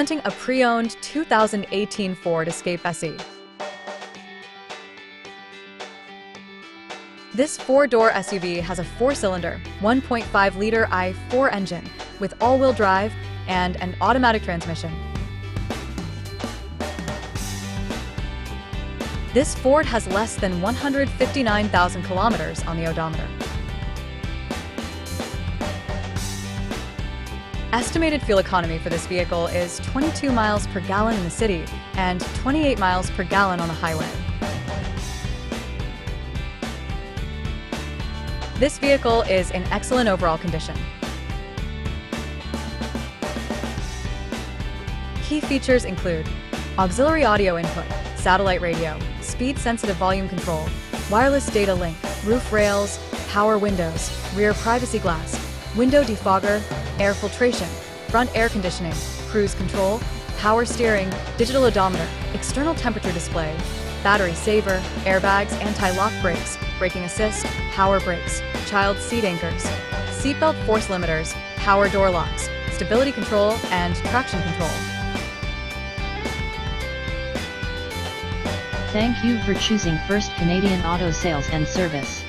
Presenting a pre-owned 2018 Ford Escape SE. This four-door SUV has a four-cylinder, 1.5-liter I4 engine with all-wheel drive and an automatic transmission. This Ford has less than 159,000 kilometers on the odometer. Estimated fuel economy for this vehicle is 22 miles per gallon in the city and 28 miles per gallon on the highway. This vehicle is in excellent overall condition. Key features include auxiliary audio input, satellite radio, speed-sensitive volume control, wireless data link, roof rails, power windows, rear privacy glass, window defogger, air filtration, front air conditioning, cruise control, power steering, digital odometer, external temperature display, battery saver, airbags, anti-lock brakes, braking assist, power brakes, child seat anchors, seatbelt force limiters, power door locks, stability control, and traction control. Thank you for choosing First Canadian Auto Sales and Service.